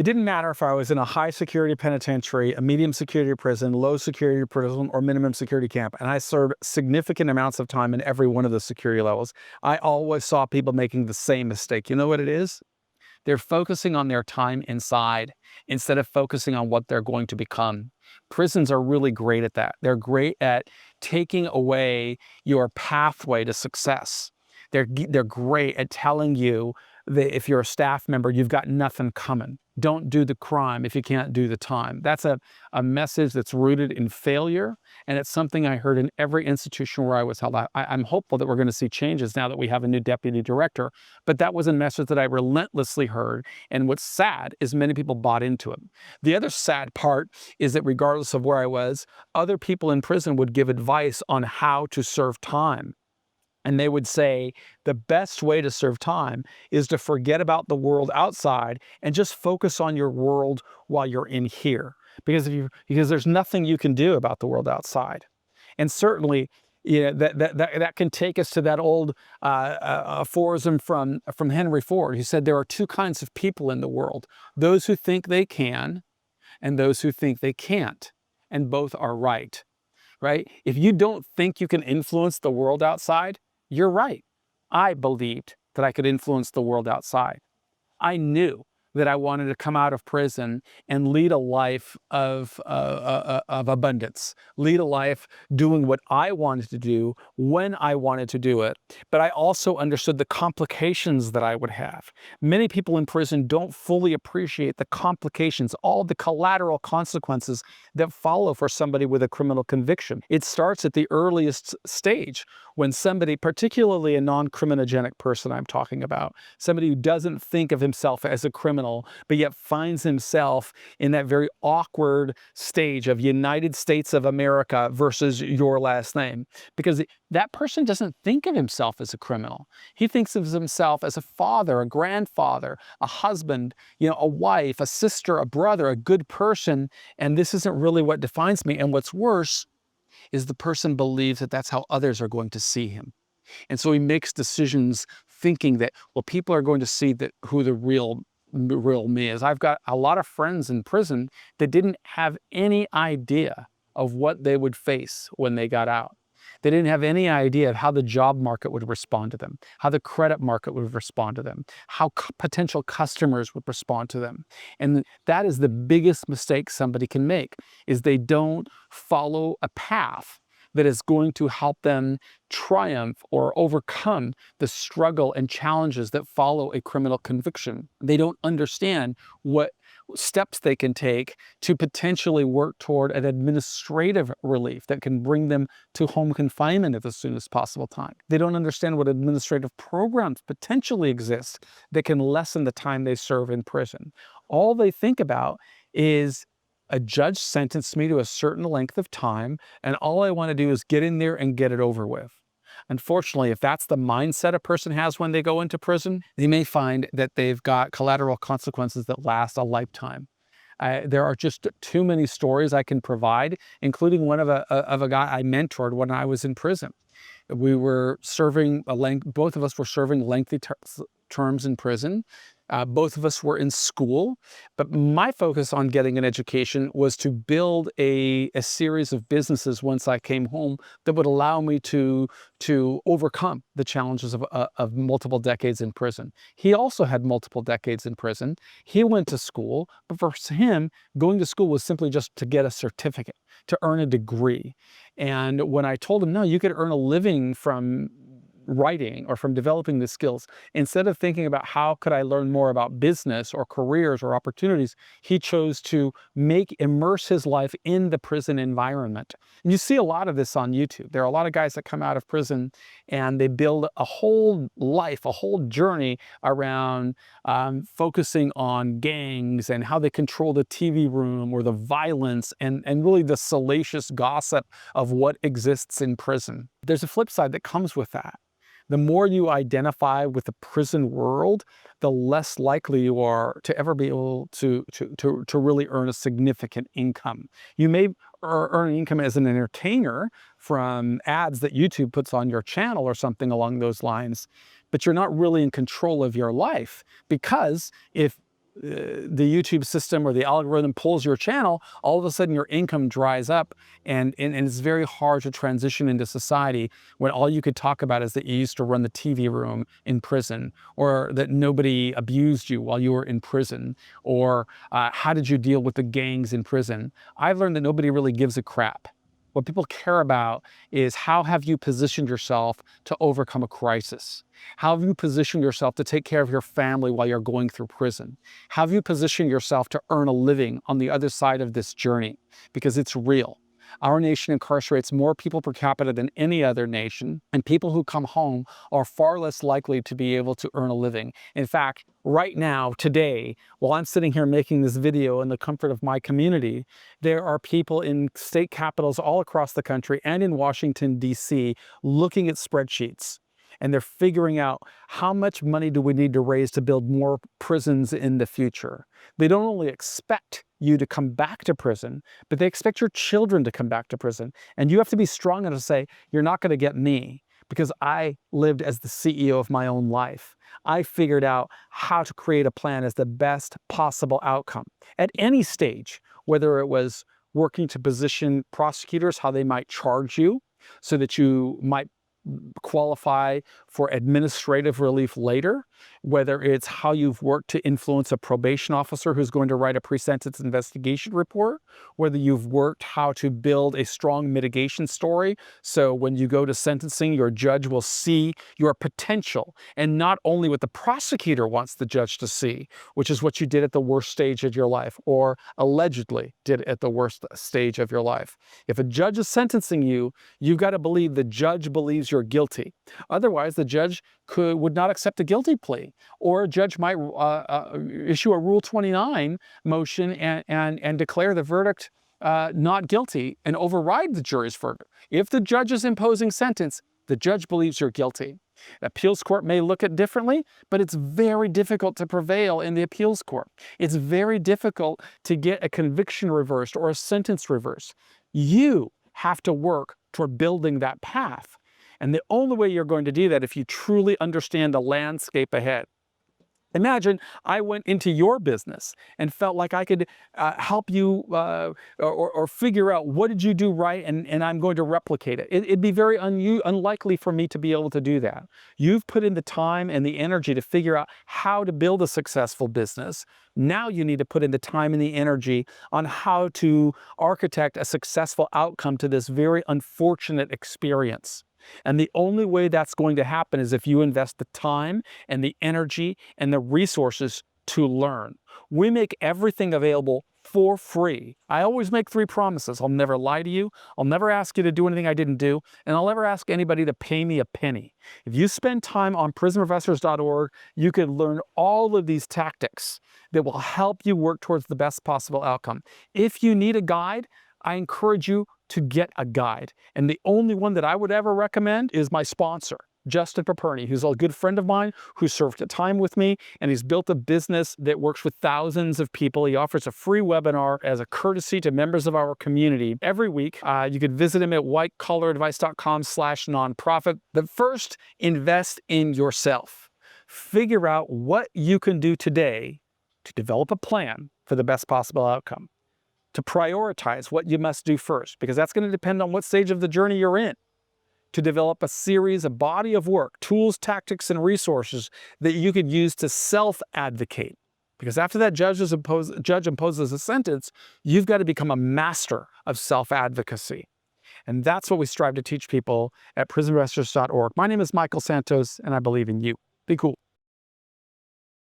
It didn't matter if I was in a high security penitentiary, a medium security prison, low security prison, or minimum security camp, and I served significant amounts of time in every one of the security levels. I always saw people making the same mistake. You know what it is? They're focusing on their time inside instead of focusing on what they're going to become. Prisons are really great at that. They're great at taking away your pathway to success. They're great at telling you that if you're a staff member, you've got nothing coming. Don't do the crime if you can't do the time. That's a message that's rooted in failure, and it's something I heard in every institution where I was held. I'm hopeful that we're going to see changes now that we have a new deputy director, but that was a message that I relentlessly heard, and what's sad is many people bought into it. The other sad part is that regardless of where I was, other people in prison would give advice on how to serve time. And they would say the best way to serve time is to forget about the world outside and just focus on your world while you're in here. Because there's nothing you can do about the world outside. And certainly, that can take us to that old aphorism from Henry Ford. He said there are two kinds of people in the world: those who think they can, and those who think they can't. And both are right. Right? If you don't think you can influence the world outside, you're right. I believed that I could influence the world outside. I knew that I wanted to come out of prison and lead a life of abundance, lead a life doing what I wanted to do when I wanted to do it. But I also understood the complications that I would have. Many people in prison don't fully appreciate the complications, all the collateral consequences that follow for somebody with a criminal conviction. It starts at the earliest stage when somebody, particularly a non-criminogenic person I'm talking about, somebody who doesn't think of himself as a criminal, but yet finds himself in that very awkward stage of United States of America versus your last name. Because that person doesn't think of himself as a criminal. He thinks of himself as a father, a grandfather, a husband, a wife, a sister, a brother, a good person, and this isn't really what defines me. And what's worse is the person believes that that's how others are going to see him. And so he makes decisions thinking that, well, people are going to see who the real me is. I've got a lot of friends in prison that didn't have any idea of what they would face when they got out. They didn't have any idea of how the job market would respond to them, how the credit market would respond to them, how potential customers would respond to them. And that is the biggest mistake somebody can make, is they don't follow a path that is going to help them triumph or overcome the struggle and challenges that follow a criminal conviction. They don't understand what steps they can take to potentially work toward an administrative relief that can bring them to home confinement at the soonest possible time. They don't understand what administrative programs potentially exist that can lessen the time they serve in prison. All they think about is, a judge sentenced me to a certain length of time, and all I want to do is get in there and get it over with. Unfortunately, if that's the mindset a person has when they go into prison, they may find that they've got collateral consequences that last a lifetime. There are just too many stories I can provide, including one of a guy I mentored when I was in prison. We were serving both of us were serving lengthy terms in prison. Both of us were in school, but my focus on getting an education was to build a series of businesses once I came home that would allow me to overcome the challenges of multiple decades in prison. He also had multiple decades in prison. He went to school, but for him, going to school was simply just to get a certificate, to earn a degree. And when I told him, no, you could earn a living from writing or from developing the skills, instead of thinking about how could I learn more about business or careers or opportunities, he chose to immerse his life in the prison environment. And you see a lot of this on YouTube. There are a lot of guys that come out of prison and they build a whole life, a whole journey around focusing on gangs and how they control the TV room or the violence and really the salacious gossip of what exists in prison. There's a flip side that comes with that. The more you identify with the prison world, the less likely you are to ever be able to really earn a significant income. You may earn income as an entertainer from ads that YouTube puts on your channel or something along those lines, but you're not really in control of your life, because if the YouTube system or the algorithm pulls your channel, all of a sudden your income dries up, and it's very hard to transition into society when all you could talk about is that you used to run the TV room in prison, or that nobody abused you while you were in prison, or how did you deal with the gangs in prison. I've learned that nobody really gives a crap. What people care about is how have you positioned yourself to overcome a crisis? How have you positioned yourself to take care of your family while you're going through prison? How have you positioned yourself to earn a living on the other side of this journey? Because it's real. Our nation incarcerates more people per capita than any other nation, and people who come home are far less likely to be able to earn a living. In fact, right now, today, while I'm sitting here making this video in the comfort of my community, there are people in state capitals all across the country and in Washington, D.C., looking at spreadsheets. And they're figuring out how much money do we need to raise to build more prisons in the future. They don't only expect you to come back to prison, but they expect your children to come back to prison. And you have to be strong enough to say, you're not going to get me, because I lived as the CEO of my own life. I figured out how to create a plan as the best possible outcome at any stage, whether it was working to position prosecutors, how they might charge you so that you might qualify for administrative relief later, whether it's how you've worked to influence a probation officer who's going to write a pre-sentence investigation report, whether you've worked how to build a strong mitigation story so when you go to sentencing, your judge will see your potential and not only what the prosecutor wants the judge to see, which is what you did at the worst stage of your life or allegedly did at the worst stage of your life. If a judge is sentencing you, you've got to believe the judge believes you're guilty. Otherwise, the judge would not accept a guilty plea, or a judge might issue a Rule 29 motion and declare the verdict not guilty and override the jury's verdict. If the judge is imposing sentence, the judge believes you're guilty. The appeals court may look at it differently, but it's very difficult to prevail in the appeals court. It's very difficult to get a conviction reversed or a sentence reversed. You have to work toward building that path. And the only way you're going to do that if you truly understand the landscape ahead. Imagine I went into your business and felt like I could help you or figure out what did you do right, and I'm going to replicate it. It'd be very unlikely for me to be able to do that. You've put in the time and the energy to figure out how to build a successful business. Now you need to put in the time and the energy on how to architect a successful outcome to this very unfortunate experience. And the only way that's going to happen is if you invest the time and the energy and the resources to learn. We make everything available for free. I always make 3 promises. I'll never lie to you. I'll never ask you to do anything I didn't do. And I'll never ask anybody to pay me a penny. If you spend time on prisonprofessors.org, you can learn all of these tactics that will help you work towards the best possible outcome. If you need a guide, I encourage you to get a guide. And the only one that I would ever recommend is my sponsor, Justin Paperny, who's a good friend of mine who served time with me, and he's built a business that works with thousands of people. He offers a free webinar as a courtesy to members of our community every week. You could visit him at whitecollaradvice.com/nonprofit. But first, invest in yourself. Figure out what you can do today to develop a plan for the best possible outcome. To prioritize what you must do first, because that's going to depend on what stage of the journey you're in. To develop a series, a body of work, tools, tactics, and resources that you could use to self-advocate. Because after that judge imposes a sentence, you've got to become a master of self-advocacy. And that's what we strive to teach people at prisonprofessors.org. My name is Michael Santos, and I believe in you. Be cool.